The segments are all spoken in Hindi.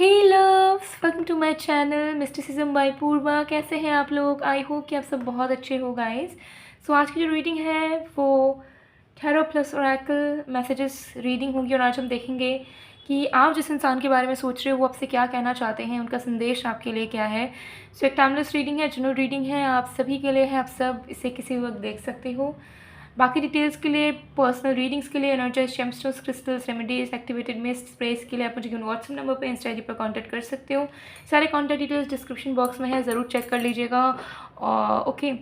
Hey loves, welcome to my channel mysticism by Purva. कैसे हैं आप लोग? आई होप कि आप सब बहुत अच्छे हो गाइस। सो आज की जो रीडिंग है वो tarot plus Oracle messages reading होगी और आज हम देखेंगे कि आप जिस इंसान के बारे में सोच रहे हो वो आपसे क्या कहना चाहते हैं, उनका संदेश आपके लिए क्या है। सो एक टाइमलेस रीडिंग है, जनरल रीडिंग है, आप सभी के लिए है। आप सब इसे किसी वक्त देख सकते हो। बाकी डिटेल्स के लिए, पर्सनल रीडिंग्स के लिए, energize gemstones, crystals, remedies, activated mist sprays के लिए आप मुझे व्हाट्सएप नंबर पर, इंस्टा आईडी पर कांटेक्ट कर सकते हो। सारे कांटेक्ट डिटेल्स डिस्क्रिप्शन बॉक्स में है, ज़रूर चेक कर लीजिएगा। ओके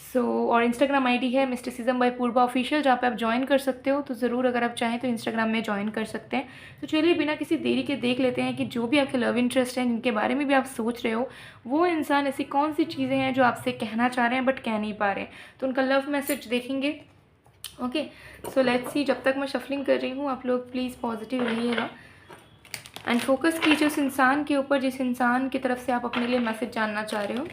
सो और इंस्टाग्राम आईडी है मिस्टिसिज्म बाय पूर्वा ऑफिशियल, जहाँ पे आप ज्वाइन कर सकते हो। तो ज़रूर अगर आप चाहें तो इंस्टाग्राम में ज्वाइन कर सकते हैं। तो चलिए बिना किसी देरी के देख लेते हैं कि जो भी आपके लव इंटरेस्ट हैं, जिनके बारे में भी आप सोच रहे हो, वो इंसान ऐसी कौन सी चीज़ें हैं जो आपसे कहना चाह रहे हैं बट कह नहीं पा रहे हैं। तो उनका लव मैसेज देखेंगे। Okay so let's see. जब तक मैं शफलिंग कर रही हूँ आप लोग प्लीज़ पॉजिटिव रहिएगा एंड फोकस कीजिए उस इंसान के ऊपर जिस इंसान की तरफ से आप अपने लिए मैसेज जानना चाह रहे हो।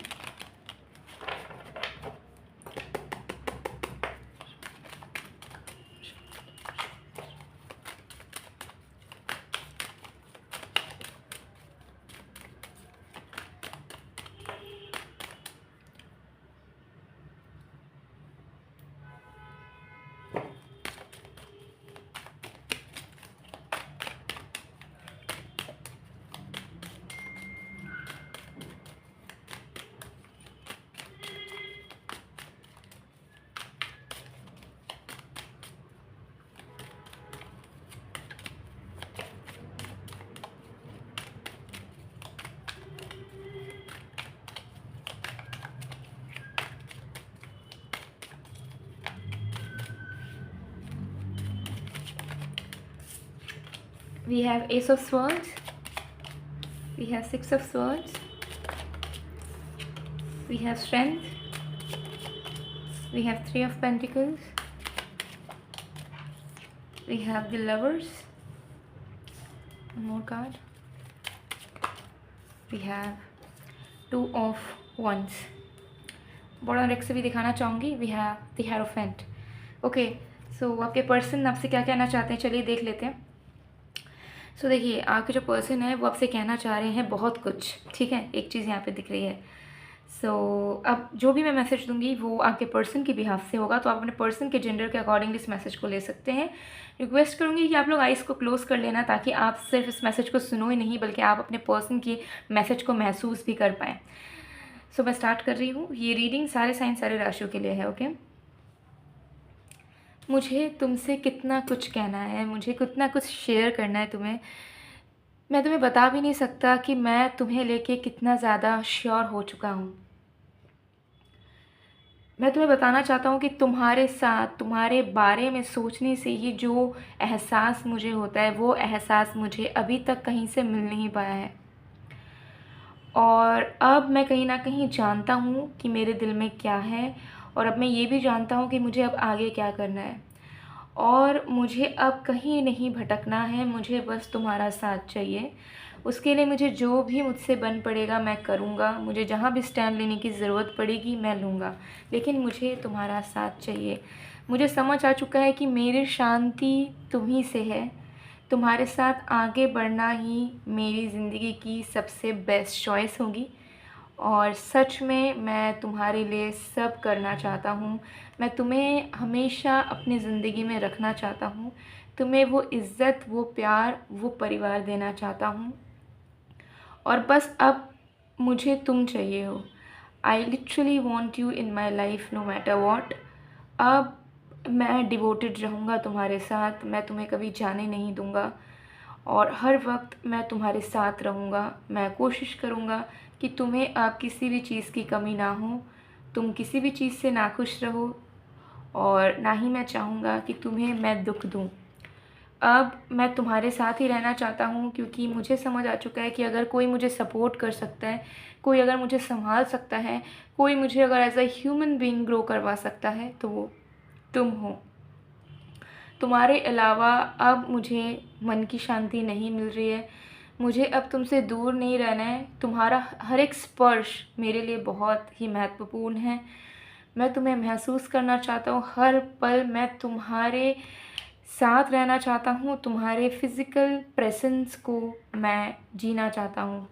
We have Ace of Swords, we have Six of Swords, we have Strength, we have Three of Pentacles, we have the Lovers, one more card, we have Two of Wands। बॉर्डर रेक से भी दिखाना चाहूँगी। We have the Hierophant. Okay so आपके पर्सन आपसे क्या कहना चाहते हैं, चलिए देख लेते हैं। सो देखिए आपके जो पर्सन है वो आपसे कहना चाह रहे हैं बहुत कुछ, ठीक है। एक चीज़ यहाँ पे दिख रही है। सो अब जो भी मैं मैसेज दूंगी वो आपके पर्सन के बिहाफ से होगा, तो आप अपने पर्सन के जेंडर के अकॉर्डिंग इस मैसेज को ले सकते हैं। रिक्वेस्ट करूँगी कि आप लोग आइज़ को क्लोज कर लेना, ताकि आप सिर्फ इस मैसेज को सुनो ही नहीं बल्कि आप अपने पर्सन के मैसेज को महसूस भी कर पाएँ। सो मैं स्टार्ट कर रही हूँ। ये रीडिंग सारे साइन सारे राशियों के लिए है। ओके मुझे तुमसे कितना कुछ कहना है, मुझे कितना कुछ शेयर करना है तुम्हें। मैं तुम्हें बता भी नहीं सकता कि मैं तुम्हें लेके कितना ज़्यादा श्योर हो चुका हूँ। मैं तुम्हें बताना चाहता हूँ कि तुम्हारे साथ, तुम्हारे बारे में सोचने से ही जो एहसास मुझे होता है वो एहसास मुझे अभी तक कहीं से मिल नहीं पाया है। और अब मैं कहीं ना कहीं जानता हूँ कि मेरे दिल में क्या है, और अब मैं ये भी जानता हूँ कि मुझे अब आगे क्या करना है। और मुझे अब कहीं नहीं भटकना है, मुझे बस तुम्हारा साथ चाहिए। उसके लिए मुझे जो भी मुझसे बन पड़ेगा मैं करूँगा, मुझे जहाँ भी स्टैंड लेने की ज़रूरत पड़ेगी मैं लूँगा, लेकिन मुझे तुम्हारा साथ चाहिए। मुझे समझ आ चुका है कि मेरी शांति तुम्ही से है। तुम्हारे साथ आगे बढ़ना ही मेरी ज़िंदगी की सबसे बेस्ट चॉइस होगी। और सच में मैं तुम्हारे लिए सब करना चाहता हूँ। मैं तुम्हें हमेशा अपनी ज़िंदगी में रखना चाहता हूँ। तुम्हें वो इज़्ज़त, वो प्यार, वो परिवार देना चाहता हूँ। और बस अब मुझे तुम चाहिए हो। I literally want you in my life no matter what. अब मैं डिवोटेड रहूँगा तुम्हारे साथ, मैं तुम्हें कभी जाने नहीं दूँगा और हर वक्त मैं तुम्हारे साथ रहूँगा। मैं कोशिश करूँगा कि तुम्हें अब किसी भी चीज़ की कमी ना हो, तुम किसी भी चीज़ से नाखुश रहो, और ना ही मैं चाहूँगा कि तुम्हें मैं दुख दूँ। अब मैं तुम्हारे साथ ही रहना चाहता हूँ, क्योंकि मुझे समझ आ चुका है कि अगर कोई मुझे सपोर्ट कर सकता है, कोई अगर मुझे संभाल सकता है, कोई मुझे अगर as a human being grow करवा सकता है तो वो तुम हो। तुम्हारे अलावा अब मुझे मन की शांति नहीं मिल रही है। मुझे अब तुमसे दूर नहीं रहना है। तुम्हारा हर एक स्पर्श मेरे लिए बहुत ही महत्वपूर्ण है। मैं तुम्हें महसूस करना चाहता हूँ हर पल। मैं तुम्हारे साथ रहना चाहता हूँ, तुम्हारे फ़िज़िकल प्रेजेंस को मैं जीना चाहता हूँ।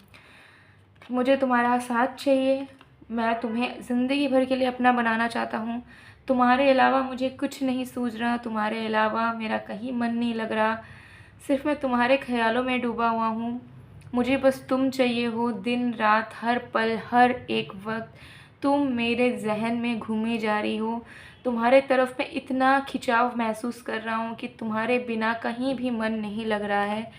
मुझे तुम्हारा साथ चाहिए, मैं तुम्हें ज़िंदगी भर के लिए अपना बनाना चाहता हूँ। तुम्हारे अलावा मुझे कुछ नहीं सूझ रहा, तुम्हारे अलावा मेरा कहीं मन नहीं लग रहा, सिर्फ़ मैं तुम्हारे ख़्यालों में डूबा हुआ हूँ। मुझे बस तुम चाहिए हो, दिन रात, हर पल, हर एक वक्त तुम मेरे ज़हन में घूमे जा रही हो। तुम्हारे तरफ मैं इतना खिंचाव महसूस कर रहा हूँ कि तुम्हारे बिना कहीं भी मन नहीं लग रहा है।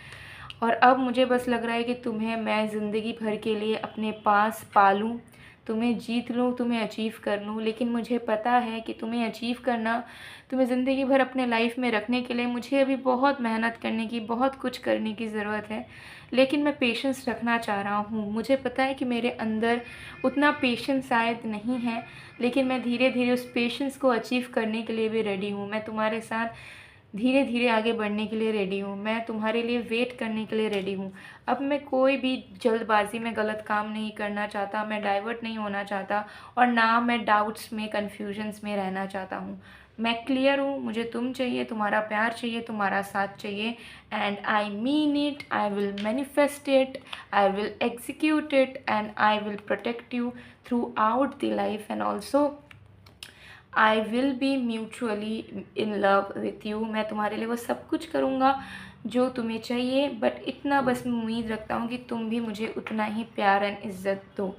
और अब मुझे बस लग रहा है कि तुम्हें मैं ज़िंदगी भर के लिए अपने पास पालूँ, तुम्हें जीत लूँ, तुम्हें अचीव कर लूँ। लेकिन मुझे पता है कि तुम्हें अचीव करना, तुम्हें ज़िंदगी भर अपने लाइफ में रखने के लिए मुझे अभी बहुत मेहनत करने की, बहुत कुछ करने की ज़रूरत है। लेकिन मैं पेशेंस रखना चाह रहा हूँ। मुझे पता है कि मेरे अंदर उतना पेशेंस शायद नहीं है, लेकिन मैं धीरे धीरे उस पेशेंस को अचीव करने के लिए भी रेडी हूँ। मैं तुम्हारे साथ धीरे धीरे आगे बढ़ने के लिए रेडी हूँ, मैं तुम्हारे लिए वेट करने के लिए रेडी हूँ। अब मैं कोई भी जल्दबाजी में गलत काम नहीं करना चाहता, मैं डाइवर्ट नहीं होना चाहता, और ना मैं डाउट्स में, कन्फ्यूजन्स में रहना चाहता हूँ। मैं क्लियर हूँ, मुझे तुम चाहिए, तुम्हारा प्यार चाहिए, तुम्हारा साथ चाहिए, and I mean it, I will manifest it, I will execute it, and I will protect you through out the life, and also I will be mutually in love with you. मैं तुम्हारे लिए वो सब कुछ करूँगा जो तुम्हें चाहिए, बट इतना बस मैं उम्मीद रखता हूँ कि तुम भी मुझे उतना ही प्यार एंड इज़्ज़त दो।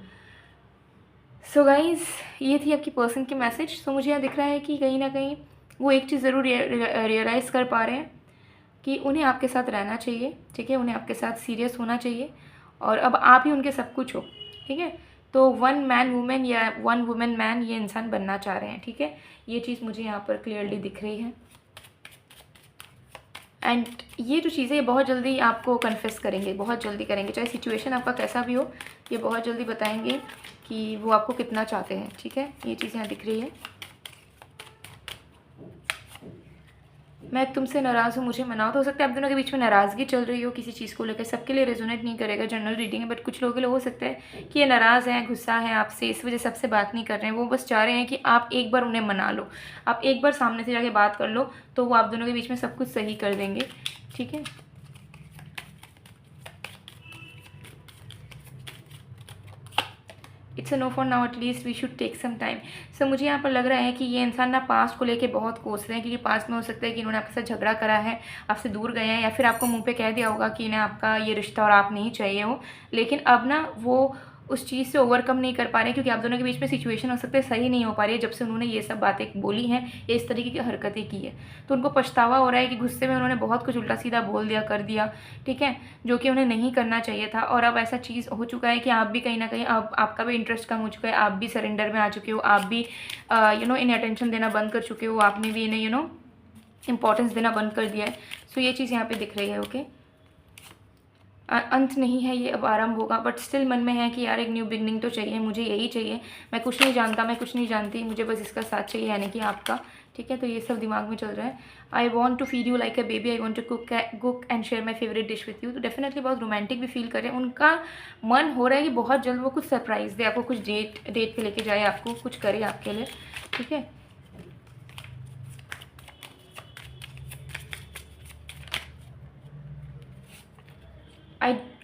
सो गाइज़, ये थी आपकी पर्सन की मैसेज। सो मुझे यहाँ दिख रहा है कि कहीं ना कहीं वो एक चीज़ ज़रूर रियलाइज़ कर पा रहे हैं कि उन्हें आपके साथ रहना चाहिए, ठीक है, उन्हें आपके साथ सीरियस होना चाहिए, और अब आप ही उनके सब कुछ हो, ठीक है। तो वन मैन वुमेन या वन वुमेन मैन ये इंसान बनना चाह रहे हैं, ठीक है। ये चीज़ मुझे यहाँ पर क्लियरली दिख रही है, एंड ये जो चीज़ें बहुत जल्दी आपको कन्फेस करेंगे, बहुत जल्दी करेंगे, चाहे सिचुएशन आपका कैसा भी हो, ये बहुत जल्दी बताएंगे कि वो आपको कितना चाहते हैं, ठीक है। ये चीज़ यहाँ दिख रही है। मैं तुमसे नाराज़ हूँ, मुझे मनाओ। तो हो सकता है आप दोनों के बीच में नाराज़गी चल रही हो किसी चीज़ को लेकर। सबके लिए रेजोनेट नहीं करेगा, जनरल रीडिंग है, बट कुछ लोगों के लिए हो सकता है कि ये नाराज़ हैं, गुस्सा है आपसे, इस वजह से आपसे बात नहीं कर रहे हैं। वो बस चाह रहे हैं कि आप एक बार उन्हें मना लो, आप एक बार सामने से जाके बात कर लो, तो वो आप दोनों के बीच में सब कुछ सही कर देंगे, ठीक है। It's a no for now, at least we should take some time. So मुझे यहाँ पर लग रहा है कि ये इंसान ना पास्ट को लेके बहुत कोस रहे हैं, क्योंकि पास्ट में हो सकता है कि इन्होंने आपके साथ झगड़ा करा है, आपसे दूर गए हैं, या फिर आपको मुंह पे कह दिया होगा कि इन्हें आपका ये रिश्ता और आप नहीं चाहिए हो। लेकिन अब ना वो उस चीज़ से ओवरकम नहीं कर पा रहे हैं, क्योंकि आप दोनों के बीच में सिचुएशन हो सकता है सही नहीं हो पा रही है जब से उन्होंने ये सब बातें बोली हैं या इस तरीके की हरकतें की है। तो उनको पछतावा हो रहा है कि गुस्से में उन्होंने बहुत कुछ उल्टा सीधा बोल दिया, कर दिया, ठीक है, जो कि उन्हें नहीं करना चाहिए था। और अब ऐसा चीज़ हो चुका है कि आप भी कहीं ना कहीं, अब आपका भी इंटरेस्ट कम हो चुका है, आप भी सरेंडर में आ चुके हो, आप भी इन्हें अटेंशन देना बंद कर चुके हो, आपने भी इन्हें इंपॉर्टेंस देना बंद कर दिया है। सो ये चीज़ यहाँ पे दिख रही है, ओके। अंत नहीं है ये, अब आरंभ होगा, बट स्टिल मन में है कि यार एक न्यू बिगनिंग तो चाहिए, मुझे यही चाहिए, मैं कुछ नहीं जानता, मैं कुछ नहीं जानती, मुझे बस इसका साथ चाहिए, यानी कि आपका, ठीक है। तो ये सब दिमाग में चल रहा है। I want to feed you like a baby, I want to cook and share my favourite dish with you. तो डेफिनेटली बहुत रोमांटिक भी फील करें, उनका मन हो रहा है कि बहुत जल्द वो कुछ सरप्राइज़ दे आपको, कुछ डेट पे लेके जाए, आपको कुछ करे आपके लिए, ठीक है।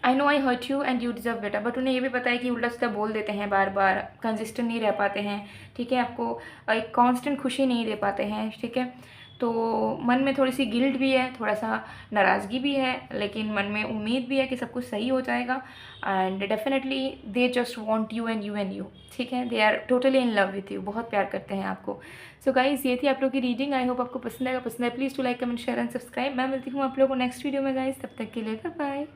I know I hurt you and you deserve better, but उन्हें ये भी पता है कि उल्टा सीधा बोल देते हैं, बार बार कंसिस्टेंट नहीं रह पाते हैं, ठीक है, आपको एक कांस्टेंट खुशी नहीं दे पाते हैं, ठीक है। तो मन में थोड़ी सी गिल्ट भी है, थोड़ा सा नाराज़गी भी है, लेकिन मन में उम्मीद भी है कि सब कुछ सही हो जाएगा, and definitely they just want you and you, ठीक है। They are totally in love with you, बहुत प्यार करते हैं आपको। सो गाइज़, ये थी आप लोग की रीडिंग। आई होप आपको पसंद आएगा, पसंद है please to like, comment, share and subscribe. मैं मिलती हूँ आप लोगों को नेक्स्ट वीडियो में गाइज़, तब तक के लिए बाय बाय।